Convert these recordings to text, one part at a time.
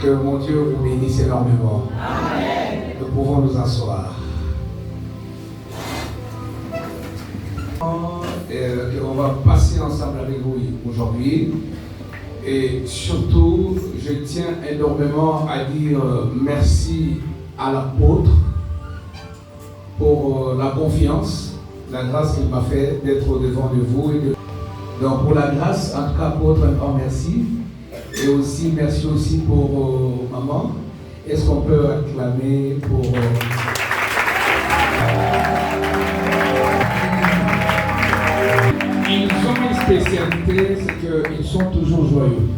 Que mon Dieu vous bénisse énormément. Amen. Nous pouvons nous asseoir. On va passer ensemble avec vous aujourd'hui. Et surtout, je tiens énormément à dire merci à l'apôtre pour la confiance, la grâce qu'il m'a fait d'être au-devant de vous. Donc pour la grâce, en tout cas, apôtre, un grand merci. Et aussi, merci aussi pour maman. Est-ce qu'on peut acclamer pour... Ils ont une spécialité, c'est qu'ils sont toujours joyeux.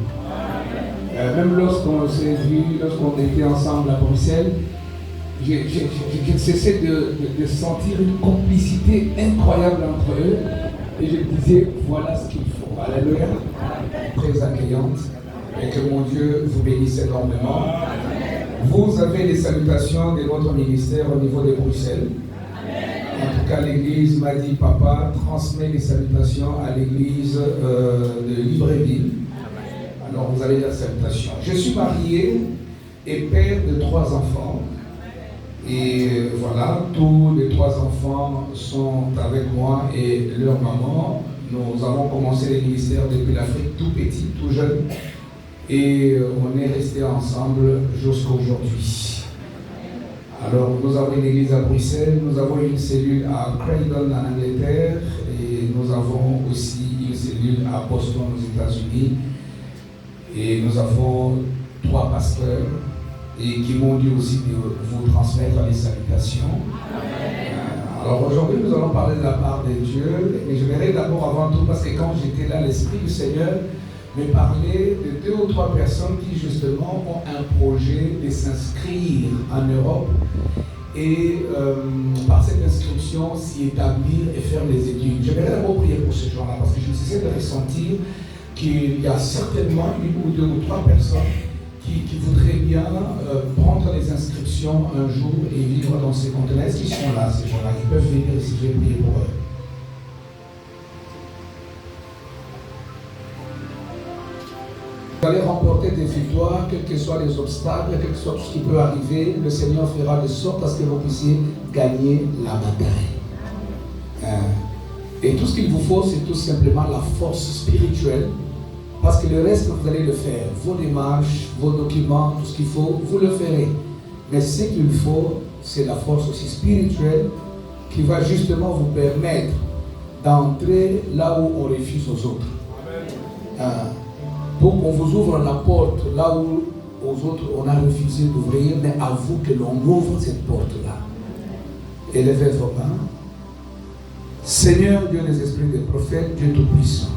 Même lorsqu'on s'est vu, lorsqu'on était ensemble à Bruxelles, j'ai cessé de sentir une complicité incroyable entre eux. Et je me disais, voilà ce qu'il faut. Alléluia. Très accueillante. Et que mon Dieu vous bénisse énormément. Vous avez les salutations de notre ministère au niveau de Bruxelles. En tout cas, l'église m'a dit, papa, transmets les salutations à l'église de Libreville. Alors, vous avez la salutation. Je suis marié et père de 3 enfants. Et voilà, tous les 3 enfants sont avec moi et leur maman. Nous avons commencé le ministère depuis l'Afrique tout petit, tout jeune. Et on est restés ensemble jusqu'à aujourd'hui. Alors, nous avons une église à Bruxelles, nous avons une cellule à Craydon en Angleterre et nous avons aussi une cellule à Boston aux États-Unis. Et nous avons 3 pasteurs et qui m'ont dit aussi de vous transmettre les salutations. Alors aujourd'hui, nous allons parler de la part de Dieu. Mais je verrai d'abord avant tout, parce que quand j'étais là, l'Esprit du Seigneur me parlait de 2 ou 3 personnes qui justement ont un projet de s'inscrire en Europe et par cette inscription s'y établir et faire les études. Je vais d'abord prier pour ces gens-là parce que je me suis de ressentir qu'il y a certainement 1 ou 2 ou 3 personnes qui voudraient bien prendre les inscriptions un jour et vivre dans ces contenants. Est-ce qu'ils sont là, ces gens-là? Ils peuvent venir ici, je vais prier pour eux. Vous allez remporter des victoires, quels que soient les obstacles, quel que soit tout ce qui peut arriver. Le Seigneur fera de sorte à ce que vous puissiez gagner la bataille. Et tout ce qu'il vous faut, c'est tout simplement la force spirituelle. Parce que le reste, vous allez le faire. Vos démarches, vos documents, tout ce qu'il faut, vous le ferez. Mais ce qu'il faut, c'est la force aussi spirituelle qui va justement vous permettre d'entrer là où on refuse aux autres. Pour qu'on vous ouvre la porte là où aux autres on a refusé d'ouvrir, mais à vous que l'on ouvre cette porte-là. Élevez vos mains. Seigneur Dieu des esprits des prophètes, Dieu Tout-Puissant.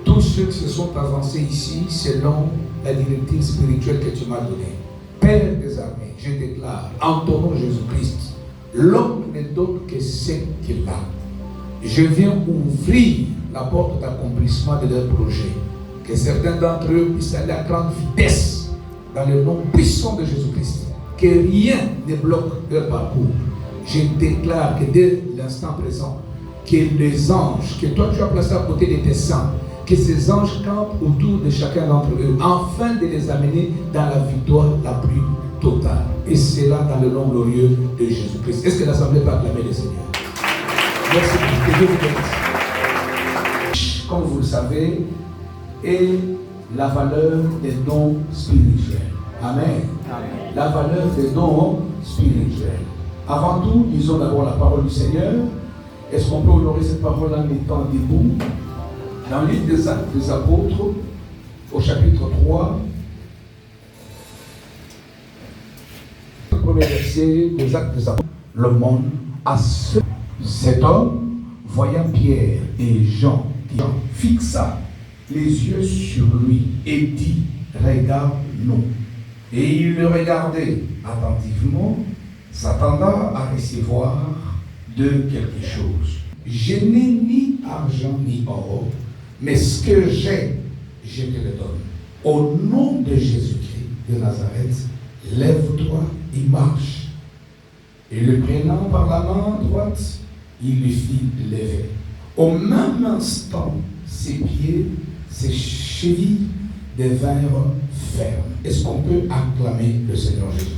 Tous ceux qui se sont avancés ici selon la directive spirituelle que tu m'as donnée. Père des armées, je déclare en ton nom Jésus-Christ, l'homme ne donne que ce qu'il a. Je viens ouvrir la porte d'accomplissement de leur projet. Que certains d'entre eux puissent aller à grande vitesse dans le nom puissant de Jésus-Christ. Que rien ne bloque leur parcours. Je déclare que dès l'instant présent, que les anges, que toi tu as placé à côté de tes saints, que ces anges campent autour de chacun d'entre eux, afin de les amener dans la victoire la plus totale. Et c'est là dans le nom glorieux de Jésus-Christ. Est-ce que l'Assemblée peut acclamer le Seigneur? Merci beaucoup. Que Dieu vous bénisse. Comme vous le savez, est la valeur des dons spirituels. Amen. Amen. La valeur des dons spirituels. Avant tout, lisons d'abord la parole du Seigneur. Est-ce qu'on peut honorer cette parole en étant debout? Dans le livre des Actes des Apôtres, au chapitre 3, le premier verset des Actes des Apôtres, le monde a cet homme, voyant Pierre et Jean, qui fixa les yeux sur lui et dit, regarde-nous. Et il le regardait attentivement, s'attendant à recevoir de quelque chose. Je n'ai ni argent ni or, mais ce que j'ai, je te le donne. Au nom de Jésus-Christ de Nazareth, lève-toi et marche. Et le prenant par la main droite, il lui fit lever. Au même instant, ses pieds, ses chevilles des verres fermes. Est-ce qu'on peut acclamer le Seigneur Jésus-Christ?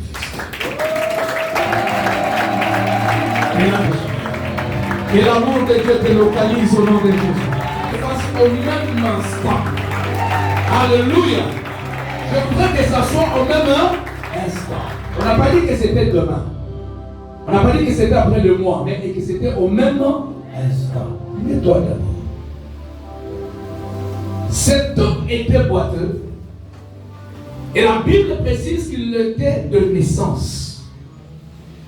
Que l'amour de Dieu te localise au nom de Jésus. Parce au même instant. Alléluia. Je voudrais que ça soit au même instant. On n'a pas dit que c'était demain. On n'a pas dit que c'était après le mois, mais que c'était au même instant. Mets-toi d'abord. Cet homme était boiteux. Et la Bible précise qu'il était de naissance.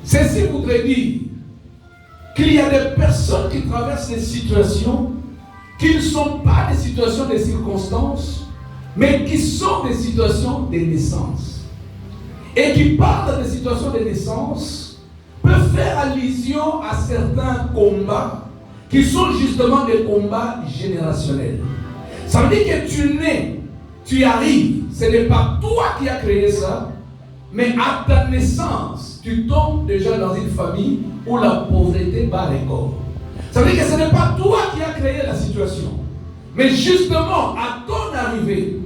Ceci voudrait dire qu'il y a des personnes qui traversent des situations qui ne sont pas des situations de circonstances, mais qui sont des situations de naissance. Et qui parlent des situations de naissance peuvent faire allusion à certains combats qui sont justement des combats générationnels. Ça veut dire que tu nais, tu arrives, ce n'est pas toi qui as créé ça, mais à ta naissance, tu tombes déjà dans une famille où la pauvreté bat les corps. Ça veut dire que ce n'est pas toi qui as créé la situation, mais justement, à ton arrivée,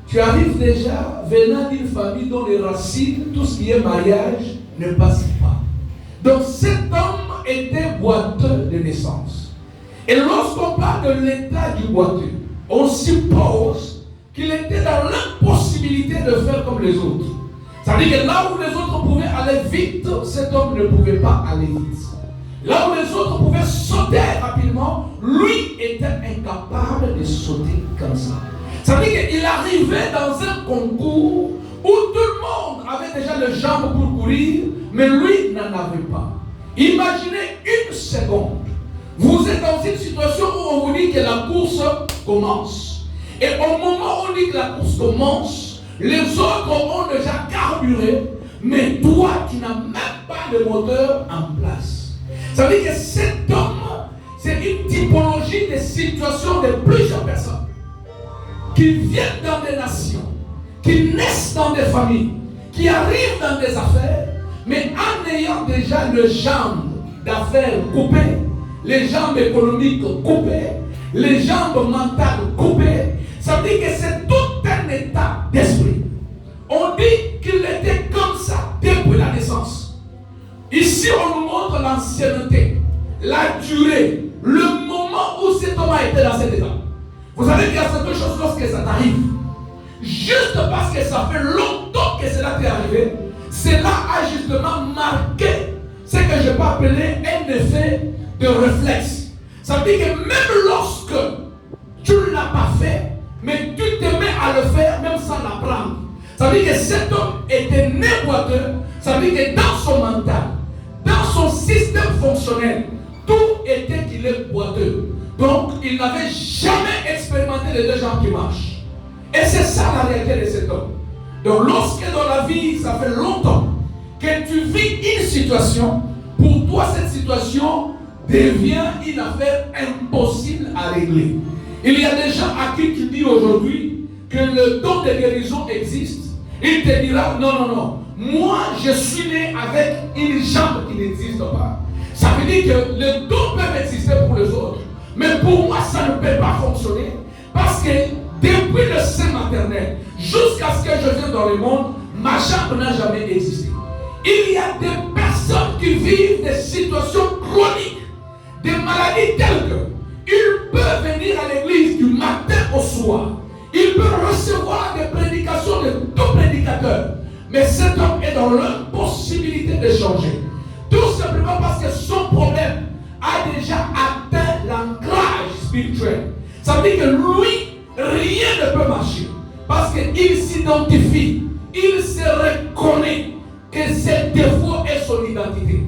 tu arrives déjà venant d'une famille dont les racines, tout ce qui est mariage, ne passe pas. Donc cet homme était boiteux de naissance. Et lorsqu'on parle de l'état du boiteux, on suppose qu'il était dans l'impossibilité de faire comme les autres. Ça veut dire que là où les autres pouvaient aller vite, cet homme ne pouvait pas aller vite. Là où les autres pouvaient sauter rapidement, lui était incapable de sauter comme ça. Ça veut dire qu'il arrivait dans un concours où tout le monde avait déjà les jambes pour courir, mais lui n'en avait pas. Imaginez une seconde. Vous êtes dans une situation où on vous dit que la course commence. Et au moment où on dit que la course commence, les autres ont déjà carburé, mais toi, tu n'as même pas de moteur en place. Ça veut dire que cet homme, c'est une typologie de situations de plusieurs personnes qui viennent dans des nations, qui naissent dans des familles, qui arrivent dans des affaires, mais en ayant déjà les jambes d'affaires coupées, les jambes économiques coupées, les jambes mentales coupées, ça veut dire que c'est tout un état d'esprit. On dit qu'il était comme ça depuis la naissance. Ici, on nous montre l'ancienneté, la durée, le moment où cet homme a été dans cet état. Vous savez qu'il y a certaines choses lorsque ça t'arrive, juste parce que ça fait longtemps que cela t'est arrivé, cela a justement marqué ce que je peux appeler un effet de réflexe. Ça veut dire que même lorsque tu ne l'as pas fait, mais tu te mets à le faire même sans l'apprendre. Ça veut dire que cet homme était né boiteux. Ça veut dire que dans son mental, dans son système fonctionnel, tout était qu'il est boiteux. Donc il n'avait jamais expérimenté les deux jambes qui marchent. Et c'est ça la réalité de cet homme. Donc lorsque dans la vie, ça fait longtemps que tu vis une situation, pour toi cette situation devient une affaire impossible à régler. Il y a des gens à qui tu dis aujourd'hui que le don de guérison existe. Il te dira non, moi je suis né avec une jambe qui n'existe pas. Ça veut dire que les dons peuvent exister pour les autres, mais pour moi ça ne peut pas fonctionner parce que depuis le sein maternel jusqu'à ce que je vienne dans le monde, ma jambe n'a jamais existé. Il y a des personnes qui vivent des situations chroniques, des maladies telles que il peut venir à l'église du matin au soir. Il peut recevoir des prédications de tout prédicateur. Mais cet homme est dans l'impossibilité de changer. Tout simplement parce que son problème a déjà atteint l'ancrage spirituel. Ça veut dire que lui, rien ne peut marcher. Parce qu'il s'identifie, il se reconnaît que ses défauts est son identité.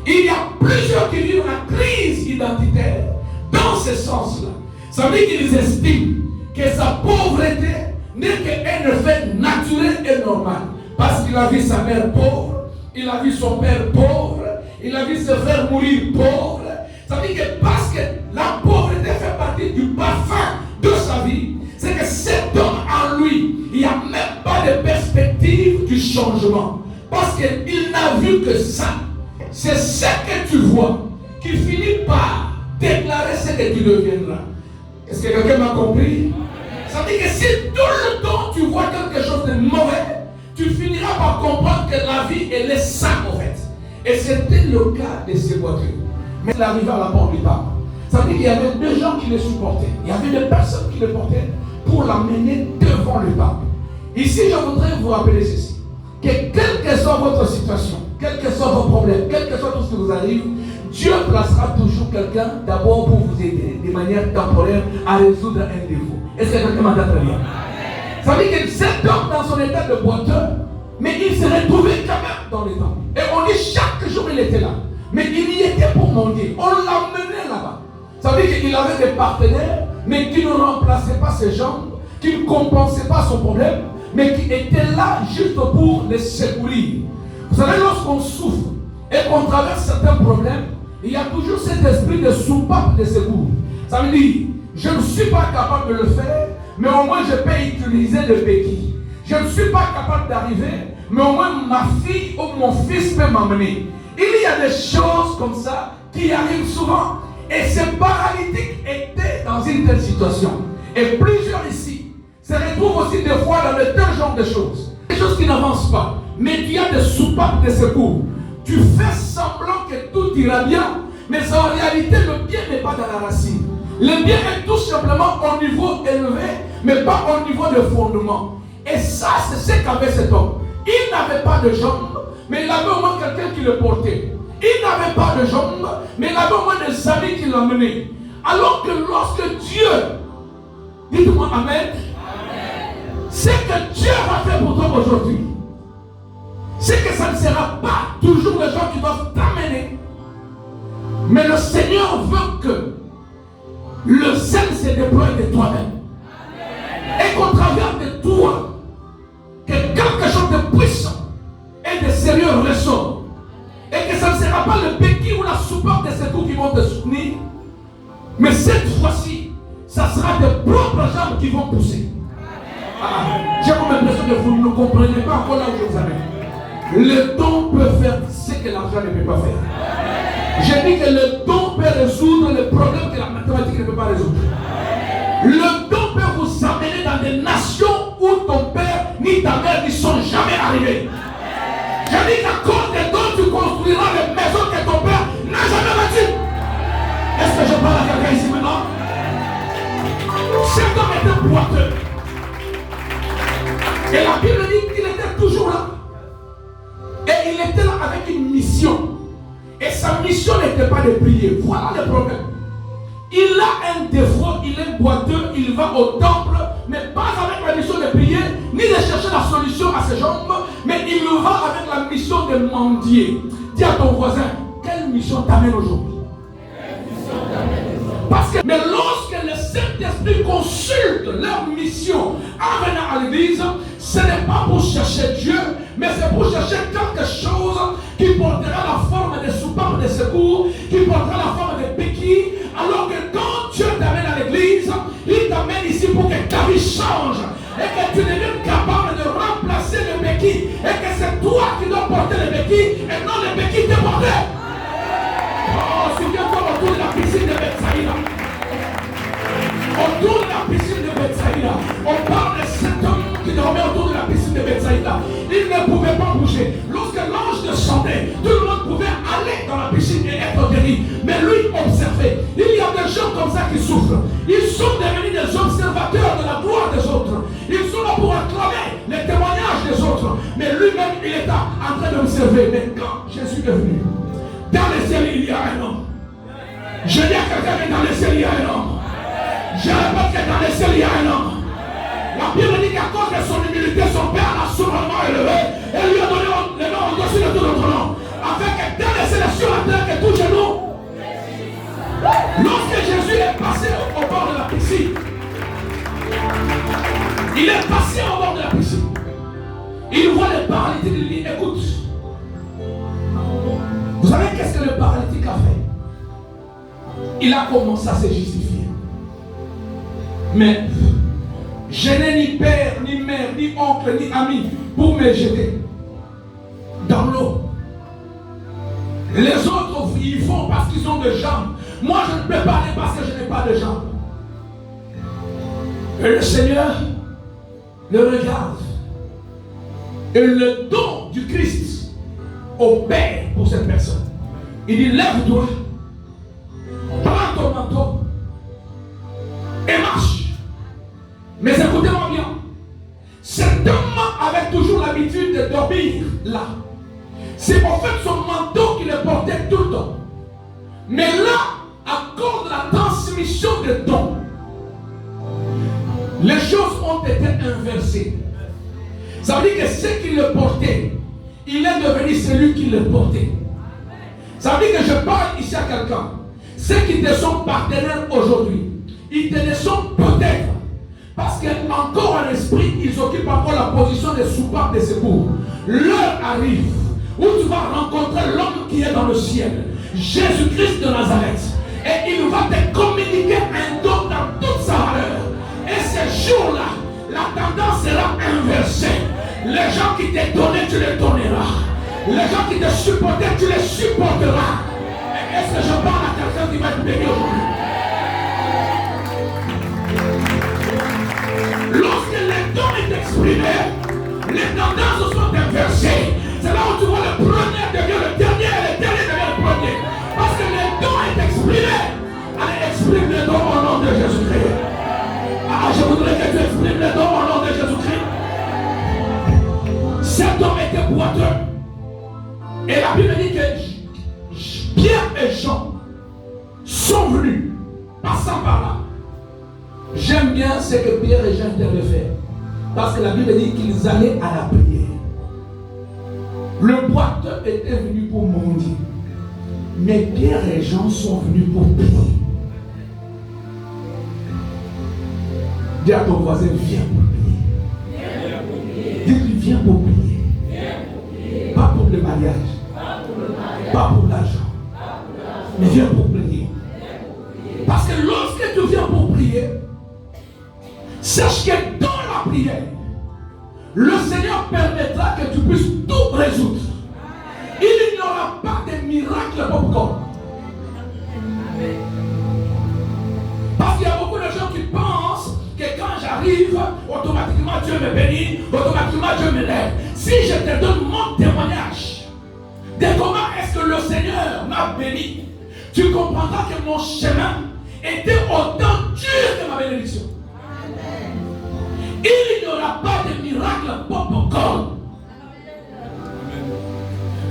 Il y a plusieurs qui vivent la crise identitaire dans ce sens-là. Ça veut dire qu'ils estiment que sa pauvreté n'est qu'un effet naturel et normal. Parce qu'il a vu sa mère pauvre, il a vu son père pauvre, il a vu ses frères mourir pauvres. Ça veut dire que parce que la pauvreté fait partie du parfum de sa vie, c'est que cet homme en lui, il n'y a même pas de perspective du changement. Parce qu'il n'a vu que ça. C'est ce que tu vois qui finit par déclarer ce que tu deviendras. Est-ce que quelqu'un m'a compris? Ça veut dire que si tout le temps tu vois quelque chose de mauvais, tu finiras par comprendre que la vie, elle est ça en fait. Et c'était le cas de ces voitures. Mais il arrivait à la porte du pape. Ça veut dire qu'il y avait deux gens qui le supportaient. Il y avait des personnes qui le portaient pour l'amener devant le pape. Ici, je voudrais vous rappeler ceci. Que quelle que soit votre situation, quels que soient vos problèmes, quel que soit tout ce qui vous arrive, Dieu placera toujours quelqu'un d'abord pour vous aider de manière temporaire à résoudre un défaut. Est-ce que quelqu'un m'entend très bien? Ça veut dire que cet homme dans son état de boiteux, mais il se retrouvait quand même dans les temps. Et on dit chaque jour il était là. Mais il y était pour mendier. On l'emmenait là-bas. Ça veut dire qu'il avait des partenaires, mais qui ne remplaçaient pas ses jambes, qui ne compensaient pas son problème, mais qui étaient là juste pour les secourir. Vous savez, lorsqu'on souffre et qu'on traverse certains problèmes, il y a toujours cet esprit de soupape de secours. Ça veut dire, je ne suis pas capable de le faire, mais au moins je peux utiliser le béquille. Je ne suis pas capable d'arriver, mais au moins ma fille ou mon fils peut m'amener. Il y a des choses comme ça qui arrivent souvent. Et ces paralytiques étaient dans une telle situation. Et plusieurs ici se retrouvent aussi des fois dans le tel genre de choses. Des choses qui n'avancent pas. Mais tu as des soupapes de secours. Tu fais semblant que tout ira bien, mais en réalité, le bien n'est pas dans la racine. Le bien est tout simplement au niveau élevé, mais pas au niveau de fondement. Et ça, c'est ce qu'avait cet homme. Il n'avait pas de jambes, mais il avait au moins quelqu'un qui le portait. Il n'avait pas de jambes, mais il avait au moins des amis qui l'emmenaient. Alors que lorsque Dieu, dites-moi Amen, ce que Dieu va faire pour toi aujourd'hui, c'est que ça ne sera pas toujours les gens qui doivent t'amener. Mais le Seigneur veut que le zèle se déploie de toi-même. Et qu'au travers de toi, que quelque chose de puissant et de sérieux ressort. Et que ça ne sera pas le béquille ou la soupape de secours qui vont te soutenir. Mais cette fois-ci, ça sera tes propres jambes qui vont pousser. J'ai comme l'impression que vous ne comprenez pas encore là où je vous amène. Le don peut faire ce que l'argent ne peut pas faire. J'ai dit que le don peut résoudre les problèmes que la mathématique ne peut pas résoudre. Le don peut vous amener dans des nations où ton père ni ta mère n'y sont jamais arrivés. J'ai dit qu'à cause des dons, tu construiras les maisons que ton père n'a jamais bâties. Est-ce que je parle à quelqu'un ici maintenant? Cet homme était boiteux. Et la Bible dit qu'il était toujours là. Et il était là avec une mission. Et sa mission n'était pas de prier. Voilà le problème. Il a un défaut, il est boiteux, il va au temple, mais pas avec la mission de prier, ni de chercher la solution à ses jambes, mais il va avec la mission de mendier. Dis à ton voisin, quelle mission t'amène aujourd'hui? Parce que, mais lorsque le Saint-Esprit consulte leur mission en venant à l'église, ce n'est pas pour chercher Dieu, mais c'est pour chercher quelque chose qui portera la forme de soupape de secours, qui portera la forme de béquille, alors que quand Dieu t'amène à l'église, il t'amène ici pour que ta vie change et que tu deviennes capable de remplacer le béquille et que c'est toi qui dois porter le béquille et non le béquille te porter. Oh, souviens-toi autour de la piscine de Bethsaïda. Autour de la piscine de Bethsaïda, on parle de cet homme qui dormait autour de la piscine de Bethsaïda. Il ne pouvait pas bouger. Lorsque l'ange descendait, tout le monde pouvait aller dans la piscine et être guéri. Mais lui observait. Il y a des gens comme ça qui souffrent. Ils sont devenus des observateurs de la gloire des autres. Ils sont là pour acclamer les témoignages des autres. Mais lui-même, il est en train d'observer. Mais quand Jésus est venu, dans le ciel, il y a un homme. Je dis à quelqu'un que dans le ciel, il y a un homme. Je répète que dans le ciel, il y a un homme. La Bible dit qu'à cause de son humilité, son père l'a souverainnement élevé et lui a donné le nom au-dessus de tout notre nom. Afin que dans les cieux sur la terre, que tout genou. Lorsque Jésus est passé au bord de la piscine, il est passé au bord de la piscine. Il voit les paralytiques, il dit, écoute. Vous savez qu'est-ce que le paralytique a fait? Il a commencé à se justifier. Mais je n'ai ni père, ni mère, ni oncle, ni ami pour me jeter dans l'eau. Les autres, ils font parce qu'ils ont des jambes. Moi, je ne peux pas aller parce que je n'ai pas de jambes. Et le Seigneur le regarde. Et le don du Christ opère pour cette personne. Il dit, lève-toi, prends ton manteau et marche. Mais écoutez-moi bien, cet homme avait toujours l'habitude de dormir là. C'est en fait son manteau qui le portait tout le temps. Mais là, à cause de la transmission des dons, les choses ont été inversées. Ça veut dire que ce qui le portait, il est devenu celui qui le portait. Ça veut dire que je parle ici à quelqu'un. Ceux qui te sont partenaires aujourd'hui, ils te le sont peut-être parce qu'encore en esprit, ils occupent encore la position de soupapes de secours. L'heure arrive où tu vas rencontrer l'homme qui est dans le ciel, Jésus-Christ de Nazareth, et il va te communiquer un don dans toute sa valeur. Et ce jour-là, la tendance sera inversée. Les gens qui te donnaient, tu les donneras. Les gens qui te supportaient, tu les supporteras. Est-ce que je parle à quelqu'un qui va être béni aujourd'hui? Lorsque les dons est exprimé, les tendances sont inversées. C'est là où tu vois le premier devient le dernier et le dernier devient le premier. Parce que le don est exprimé. Allez, exprime le don au nom de Jésus-Christ. Ah, je voudrais que tu exprimes le don au nom de Jésus-Christ. Cet homme était boiteux. Et la Bible dit que Pierre et Jean sont venus, passant par là. J'aime bien ce que Pierre et Jean devaient faire. Parce que la Bible dit qu'ils allaient à la prière. Le boiteux était venu pour mendier. Mais Pierre et Jean sont venus pour prier. Dis à ton voisin, viens pour prier. Dis-lui, viens pour prier. Pas pour le mariage. Pas pour l'argent. Mais viens pour prier. Parce que lorsque tu viens pour prier, sache que dans la prière, le Seigneur permettra que tu puisses tout résoudre. Il n'y aura pas de miracle popcorn. Parce qu'il y a beaucoup de gens qui pensent que quand j'arrive, automatiquement Dieu me bénit, automatiquement Dieu me lève. Si je te donne mon témoignage de comment est-ce que le Seigneur m'a béni, tu comprendras que mon chemin était autant dur que ma bénédiction. Il n'y aura pas de miracle popcorn.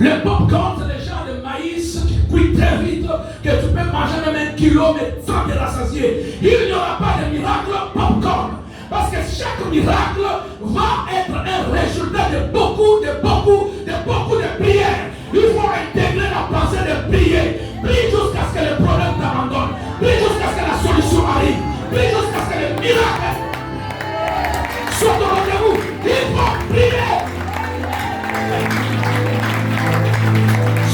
Le popcorn, c'est le genre de maïs qui cuit très vite, que tu peux manger même 1 kilo, mais sans te rassasier. Il n'y aura pas de miracle popcorn. Parce que chaque miracle va être un résultat de beaucoup de prières. Il faut intégrer la pensée de prier. Prie jusqu'à ce que le problème t'abandonne. Prie jusqu'à ce que la solution arrive. Prie jusqu'à ce que le miracle soit au rendez-vous. Il faut prier.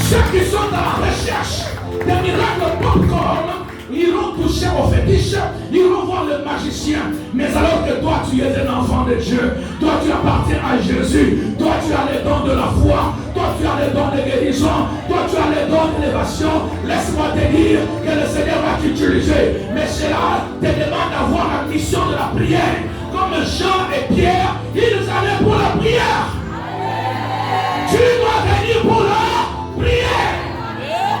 Ceux qui sont dans la recherche des miracles popcorn iront toucher au fétiche, iront voir le magicien. Mais alors que toi tu es un enfant de Dieu, toi tu appartiens à Jésus, toi tu as les dons de la foi, toi tu as les dons de guérison, toi tu as les dons d'élévation. Laisse-moi te dire que le Seigneur va t'utiliser. Mais cela te demande d'avoir la mission de la prière. Comme Jean et Pierre, ils allaient pour la prière. Tu dois venir pour la prière.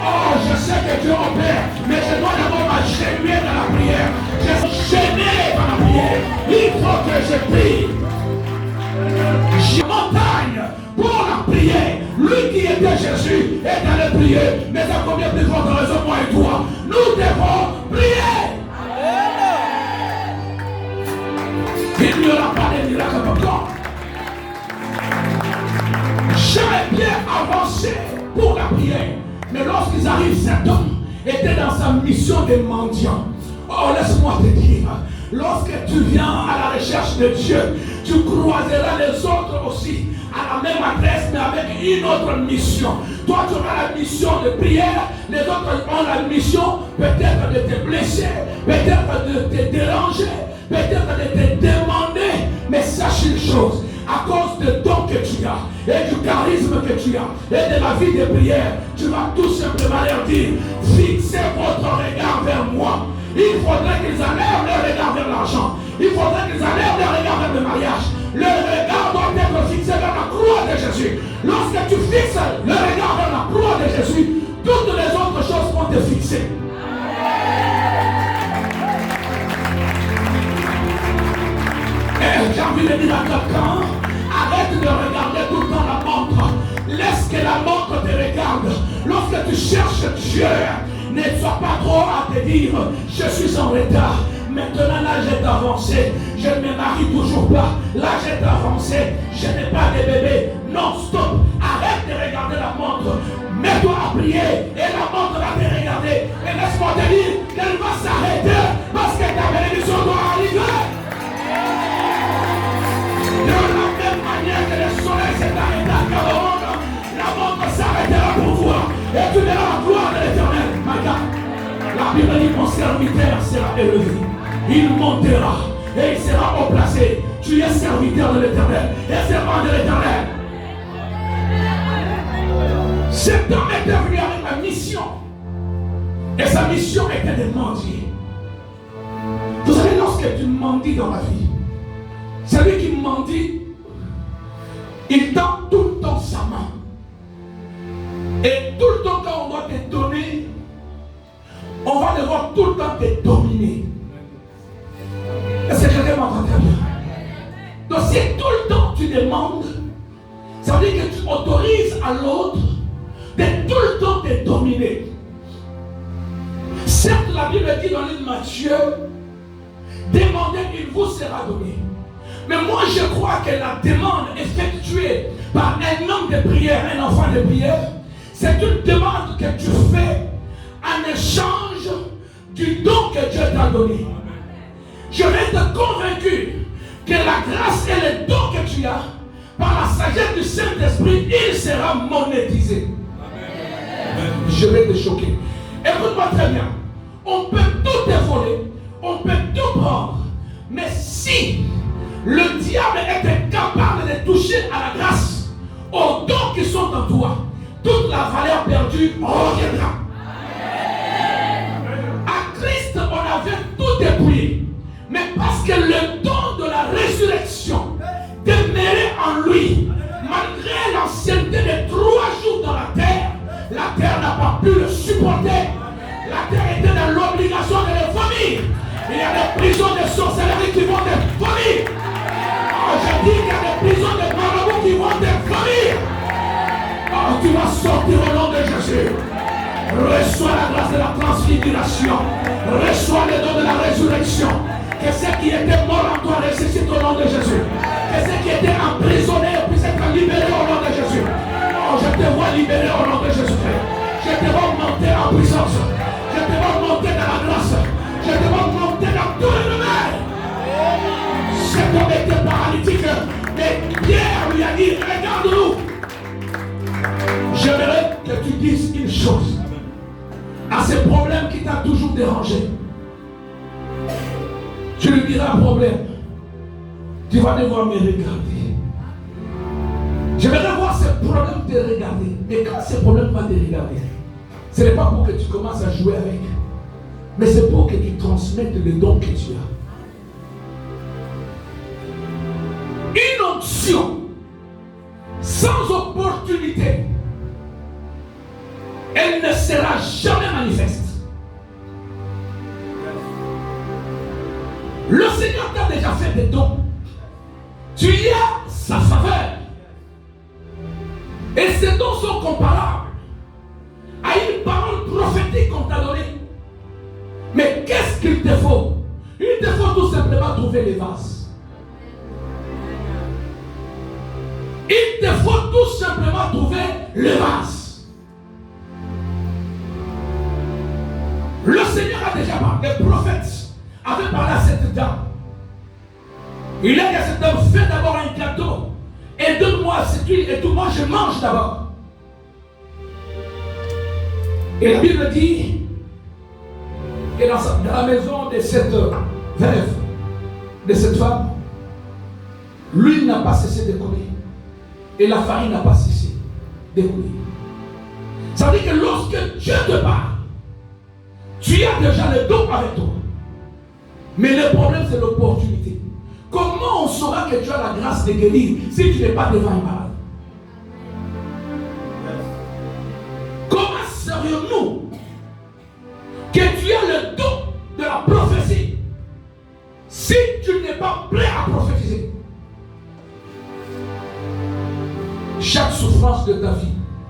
Oh, je sais que Dieu opère, mais je dois d'abord m'agenouiller dans la prière. Je suis gêné dans la prière. Il faut que je prie. Je montagne pour la prière. Lui qui était Jésus est allé prier. Mais à combien de votre raison, moi et toi, nous devons prier. Il n'y aura pas de miracle encore. Jean et Pierre avançaient pour la prière. Mais lorsqu'ils arrivent, cet homme était dans sa mission de mendiant. Oh, laisse-moi te dire, lorsque tu viens à la recherche de Dieu, tu croiseras les autres aussi à la même adresse, mais avec une autre mission. Toi, tu auras la mission de prière, les autres ont la mission peut-être de te blesser, peut-être de te déranger, peut-être de te demander. Mais sache une chose, à cause de dons que tu as, et du charisme que tu as, et de la vie de prière, tu vas tout simplement leur dire, fixez votre regard vers moi. Il faudrait qu'ils enlèvent leur regard vers l'argent. Il faudrait qu'ils enlèvent leur regard vers le mariage. le regard doit être fixé vers la croix de Jésus. Lorsque tu fixes le regard vers la croix de Jésus, toutes les autres choses vont te fixer. Et j'ai envie de dire à quelqu'un, arrête de regarder tout le temps la montre. Laisse que la montre te regarde. Lorsque tu cherches Dieu, ne sois pas trop à te dire, je suis en retard. Maintenant l'âge est avancé, je ne me marie toujours pas. L'âge est avancé, je n'ai pas de bébé. Non, stop, arrête de regarder la montre. Mets-toi à prier et la montre va te regarder. Et laisse-moi te dire qu'elle va s'arrêter parce que ta bénédiction doit arriver. De la même manière que le soleil s'est arrêté à Cameroun, la montre s'arrêtera pour toi. Et tu verras la gloire de l'Éternel. La Bible dit mon serviteur sera élevé. Il montera et il sera haut placé. Tu es serviteur de l'Éternel et servant de l'Éternel. Cet homme était venu avec la mission. Et sa mission était de mendier. Vous savez, lorsque tu mendis dans la vie, celui qui mendie, il tend tout le temps sa main. Et tout le temps quand on doit te donner, on va devoir tout le temps te dominer. Est-ce que quelqu'un m'entend très bien? Donc si tout le temps tu demandes, ça veut dire que tu autorises à l'autre de tout le temps te dominer. Certes, la Bible dit dans l'île Matthieu, demandez, il vous sera donné. Mais moi je crois que la demande effectuée par un homme de prière, un enfant de prière, c'est une demande que tu fais en échange du don que Dieu t'a donné. Je vais être convaincu que la grâce et le don que tu as, par la sagesse du Saint-Esprit, il sera monétisé. Amen. Je vais te choquer. Écoute-moi très bien. On peut tout te voler, on peut tout prendre, mais si le diable était capable de toucher à la grâce, aux dons qui sont en toi, toute la valeur perdue reviendra. À Christ, on avait tout dépouillé. Mais parce que le don de la résurrection demeurait en lui, malgré l'ancienneté de 3 jours dans la terre n'a pas pu le supporter. La terre était dans l'obligation de le vomir. Il y a des prisons de sorcellerie qui vont te vomir. Oh, je dis qu'il y a des prisons de marabouts qui vont te vomir. Oh, tu vas sortir au nom de Jésus. Reçois la grâce de la transfiguration. Reçois le don de la résurrection. Que ceux qui étaient morts en toi ressuscitent au nom de Jésus. Que ceux qui étaient emprisonnés puissent être libérés au nom de Jésus. Oh, je te vois libéré au nom de Jésus-Christ. Je te vois monter en puissance. Je te vois monter dans la grâce. Je te vois monter dans tous les domaines. Cet homme était paralytique. Mais Pierre lui a dit, regarde-nous. J'aimerais que tu dises une chose. À ce problème qui t'a toujours dérangé. Tu lui diras un problème. Tu vas devoir me regarder. J'aimerais voir ce problème te regarder. Mais quand ce problème va te regarder, ce n'est pas pour que tu commences à jouer avec. Mais c'est pour que tu transmettes le don que tu as. Une onction sans opportunité, elle ne sera jamais manifeste. Le Seigneur t'a déjà fait des dons. Tu y as sa faveur. Et ces dons sont comparables à une parole prophétique qu'on t'a donnée. Mais qu'est-ce qu'il te faut? Il te faut tout simplement trouver les vases. Il te faut tout simplement trouver les vases. Le Seigneur a déjà parlé, les prophètes avaient parlé à cette dame. Il a dit à cette dame, fais d'abord un gâteau et donne-moi cette huile et tout, moi je mange d'abord. Et la Bible dit que dans la maison de cette veuve, de cette femme, l'huile n'a pas cessé de couler et la farine n'a pas cessé de couler. Ça veut dire que lorsque Dieu te parle, tu as déjà le don avec toi. Mais le problème, c'est l'opportunité. Comment on saura que tu as la grâce de guérir si tu n'es pas devant un malade? Comment serions-nous que tu as le don de la prophétie si tu n'es pas prêt à prophétiser? Chaque souffrance de ta vie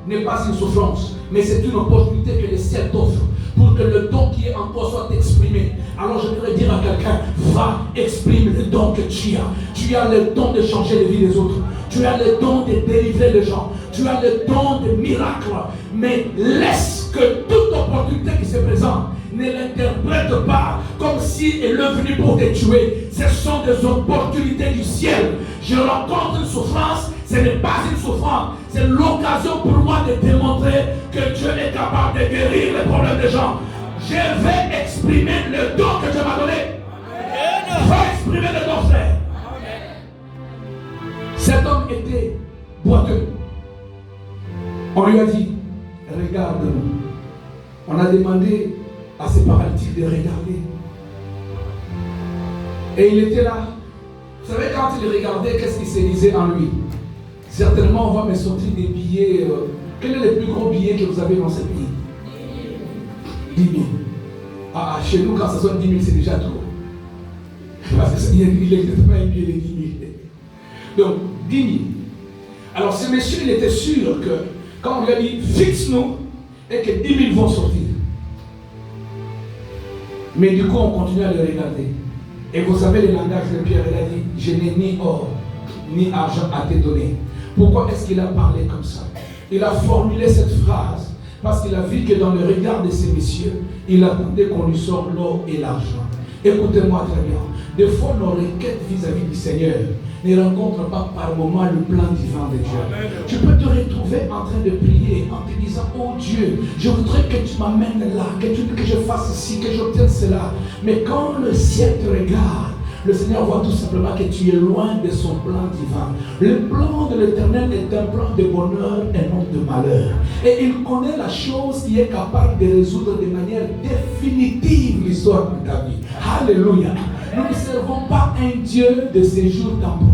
n'est pas une souffrance, mais c'est une opportunité que le ciel t'offre pour que le don qui est en toi soit exprimé. Alors je voudrais dire à quelqu'un, va, exprime le don que tu as. Tu as le don de changer les vies des autres. Tu as le don de délivrer les gens. Tu as le don de miracles. Mais laisse que toute opportunité qui se présente ne l'interprète pas comme si elle est venue pour te tuer. Ce sont des opportunités du ciel. Je rencontre une souffrance, ce n'est pas une souffrance. C'est l'occasion pour moi de démontrer que Dieu est capable de guérir les problèmes des gens. Je vais exprimer le don que Dieu m'a donné. Va exprimer le don, frère. Cet homme était boiteux. On lui a dit, regarde-nous. On a demandé à ces paralytiques de regarder. Et il était là. Vous savez, quand il regardait, qu'est-ce qui se disait en lui? Certainement, on va me sortir des billets. Quel est le plus gros billet que vous avez dans ce pays? 10 000. Ah, chez nous, quand ça sonne 10 000, c'est déjà trop. Parce qu'il n'existe pas un billet de 10 000. Donc, 10 000. Alors, ce monsieur, il était sûr que, quand on lui a dit, fixe-nous, et que 10 000 vont sortir. Mais du coup, on continue à le regarder. Et vous savez le langage de Pierre, il a dit, je n'ai ni or, ni argent à te donner. Pourquoi est-ce qu'il a parlé comme ça? Il a formulé cette phrase parce qu'il a vu que dans le regard de ces messieurs, il attendait qu'on lui sorte l'or et l'argent. Écoutez-moi très bien. Des fois, nos requêtes vis-à-vis du Seigneur ne rencontrent pas par moment le plan divin de Dieu. Tu peux te retrouver en train de prier en te disant, oh Dieu, je voudrais que tu m'amènes là, que je fasse ci, que j'obtienne cela. Mais quand le ciel te regarde, le Seigneur voit tout simplement que tu es loin de son plan divin. Le plan de l'Éternel est un plan de bonheur et non de malheur. Et il connaît la chose qui est capable de résoudre de manière définitive l'histoire de ta vie. Alléluia. Nous ne servons pas un Dieu de séjour temporaire.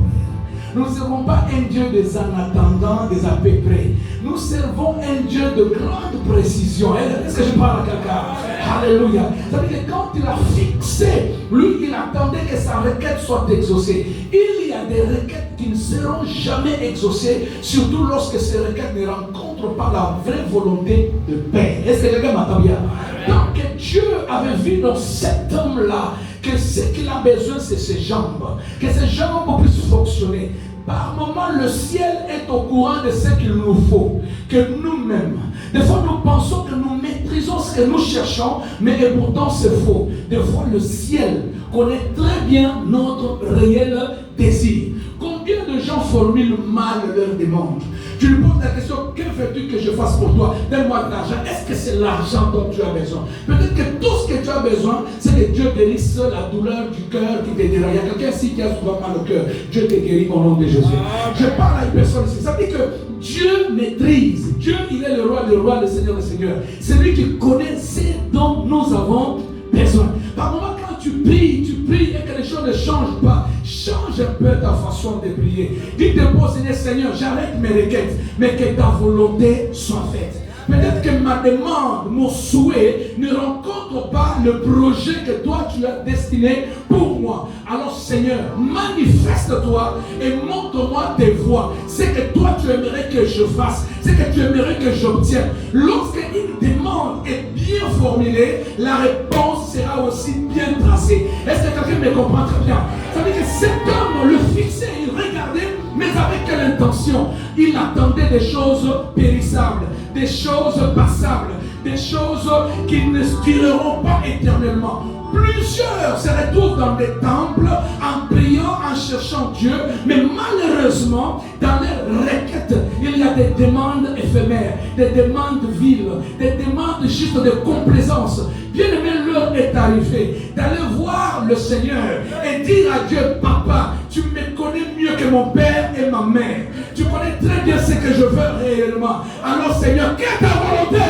Nous ne servons pas un Dieu des en attendant, des à peu près. Nous servons un Dieu de grande précision. Est-ce que je parle à quelqu'un? Alléluia. Ça veut dire que quand il a fixé, lui, il attendait que sa requête soit exaucée. Il y a des requêtes qui ne seront jamais exaucées, surtout lorsque ces requêtes ne rencontrent pas la vraie volonté de paix. Est-ce que quelqu'un m'entend bien? Tant que Dieu avait vu dans cet homme-là que ce qu'il a besoin, c'est ses jambes. Que ses jambes puissent fonctionner. Par moment, le ciel est au courant de ce qu'il nous faut. Que nous-mêmes, des fois nous pensons que nous maîtrisons ce que nous cherchons, mais pourtant c'est faux. Des fois le ciel connaît très bien notre réel désir. Combien de gens formulent mal leur demande? Tu lui poses la question, que veux-tu que je fasse pour toi? Donne-moi de l'argent. Est-ce que c'est l'argent dont tu as besoin? Peut-être que tout ce que tu as besoin, c'est que Dieu guérisse la douleur du cœur qui te dérange. Il y a quelqu'un ici qui a souvent mal au cœur. Dieu te guérit au nom de Jésus. Je parle à une personne ici. Ça veut dire que Dieu maîtrise. Dieu, il est le roi des rois, le Seigneur des seigneurs. C'est lui qui connaît ce dont nous avons besoin. Par moment, quand tu pries et que les choses ne changent pas, change un peu ta façon de prier. Dis-te bon Seigneur, j'arrête mes requêtes, mais que ta volonté soit faite. Peut-être que ma demande, mon souhait ne rencontre pas le projet que toi tu as destiné pour moi. Alors Seigneur, manifeste-toi et montre-moi tes voies. C'est que toi tu aimerais que je fasse, c'est que tu aimerais que j'obtienne. Lorsqu'une demande est bien formulée, la réponse sera aussi bien tracée. Est-ce que quelqu'un me comprend très bien? Ça veut dire que cet homme le fixait, il regardait, mais avec quelle intention? Il attendait des choses périssables, des choses passables, des choses qui ne dureront pas éternellement. Plusieurs se retrouvent dans des temples en priant, en cherchant Dieu, mais malheureusement, dans leurs requêtes, il y a des demandes éphémères, des demandes viles, des demandes juste de complaisance. Bien-aimé, l'heure est arrivée d'aller voir le Seigneur et dire à Dieu, Papa, tu me connais mieux que mon père et ma mère. Tu connais très bien ce que je veux réellement. Alors Seigneur, que ta volonté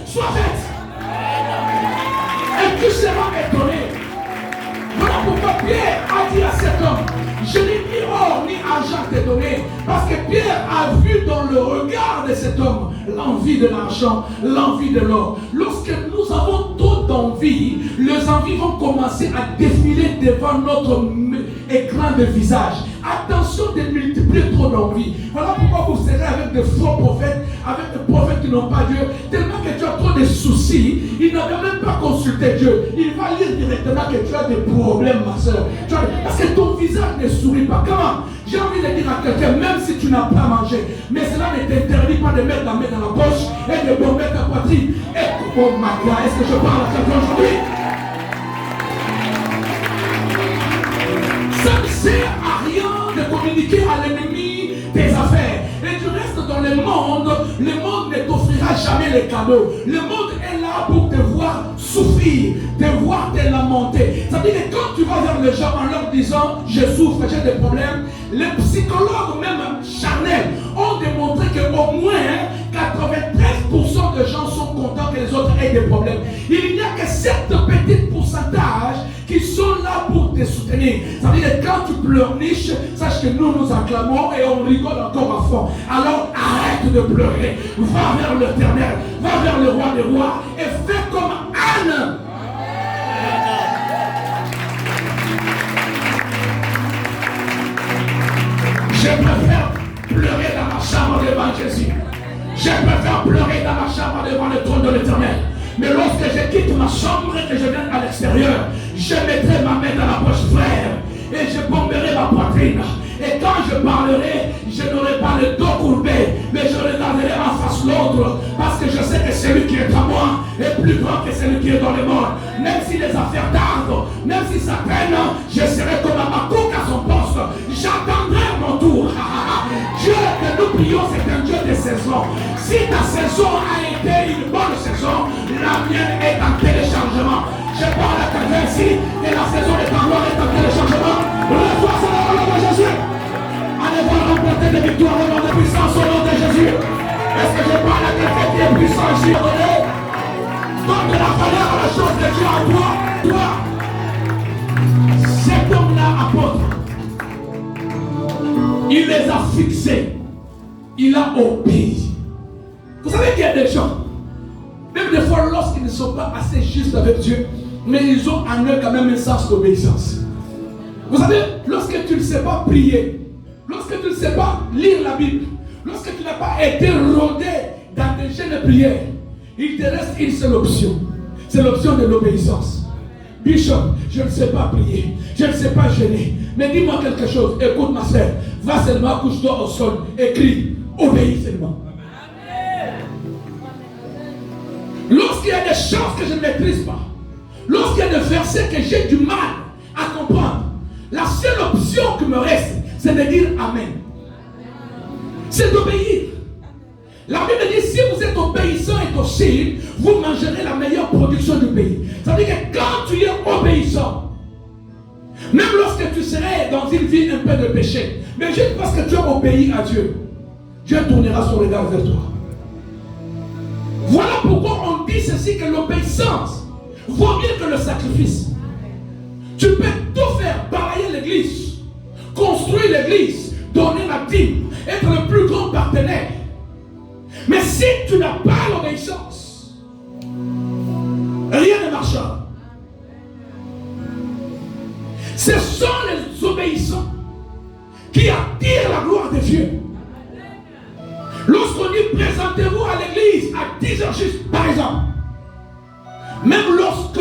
soit faite. Et tu seras étonné. Voilà pourquoi Pierre a dit à cet homme, je n'ai ni l'argent t'est donné. Parce que Pierre a vu dans le regard de cet homme l'envie de l'argent, l'envie de l'or. Lorsque nous avons trop d'envie, les envies vont commencer à défiler devant notre écran de visage. Attention de multiplier trop d'envie. Voilà pourquoi vous serez avec de faux prophètes, avec des prophètes qui n'ont pas Dieu. Tellement que tu as trop de soucis, il n'avait même pas consulté Dieu. Il va lire directement que tu as des problèmes, ma soeur. Parce que ton visage ne sourit pas. Comment? J'ai envie de dire à quelqu'un, même si tu n'as pas mangé, mais cela ne t'interdit pas de mettre la main dans la poche et de bomber ta poitrine. Et oh my God, est-ce que je parle à quelqu'un aujourd'hui? Ça ne sert à rien de communiquer à l'ennemi tes affaires. Et tu restes dans le monde ne t'offrira jamais les cadeaux. Le monde est là pour te voir souffrir, te voir te lamenter. Ça veut dire que quand tu vas vers les gens en leur disant je souffre, j'ai des problèmes, les psychologues même charnels ont démontré qu'au moins 93% de gens sont contents que les autres aient des problèmes. Il n'y a que 7 petits pourcentages qui sont là pour te soutenir. Ça veut dire que quand tu pleurniches, sache que nous acclamons et on rigole encore à fond. Alors arrête de pleurer. Va vers l'Éternel, va vers le roi des rois et fais comme Anne. Je préfère pleurer dans ma chambre devant Jésus. Je préfère pleurer dans ma chambre devant le trône de l'Éternel. Mais lorsque je quitte ma chambre et que je viens à l'extérieur, je mettrai ma main dans la poche, frère, et je bomberai ma poitrine. Et quand je parlerai, je n'aurai pas le dos courbé, mais je regarderai en face l'autre, parce que je sais que celui qui est à moi est plus grand que celui qui est dans le monde. Même si les affaires tardent, même si ça traîne, je serai comme Habakkuk à son poste. J'attendrai mon tour. Dieu que nous prions, c'est un Dieu de saison. Si ta saison a été une bonne saison, la mienne est en téléchargement. Je parle à quelqu'un ici et la saison de ta gloire est en téléchargement. Reçois ça dans le nom de Jésus. Allez voir remporter des victoires au nom de puissance au nom de Jésus. Est-ce que je parle à quelqu'un qui est puissant ici? Donne de la valeur à la chose de Dieu à toi. Cet homme-là, apôtre, il les a fixés. Il a obéi. Vous savez qu'il y a des gens, même des fois lorsqu'ils ne sont pas assez justes avec Dieu, mais ils ont en eux quand même un sens d'obéissance. Vous savez, lorsque tu ne sais pas prier, lorsque tu ne sais pas lire la Bible, lorsque tu n'as pas été rodé dans des jeunes de prière, il te reste une seule option. C'est l'option de l'obéissance. Bishop, je ne sais pas prier, je ne sais pas jeûner, mais dis-moi quelque chose. Écoute ma soeur, va seulement, couche-toi au sol et crie, obéis seulement. Lorsqu'il y a des choses que je ne maîtrise pas, lorsqu'il y a des versets que j'ai du mal à comprendre, la seule option qui me reste, c'est de dire Amen. C'est d'obéir. La Bible dit, si vous êtes obéissant et docile, vous mangerez la meilleure production du pays. Ça veut dire que quand tu es obéissant, même lorsque tu serais dans une vie un peu de péché, mais juste parce que tu as obéi à Dieu, Dieu tournera son regard vers toi. Voilà pourquoi on dit ceci, que l'obéissance vaut mieux que le sacrifice. Tu peux tout faire, balayer l'église, construire l'église, donner la dîme, être le plus grand partenaire. Mais si tu n'as pas l'obéissance, rien ne marchera. Ce sont les obéissants qui attirent la gloire de Dieu. Lorsqu'on dit présentez-vous à l'église à 10h juste, par exemple, même lorsque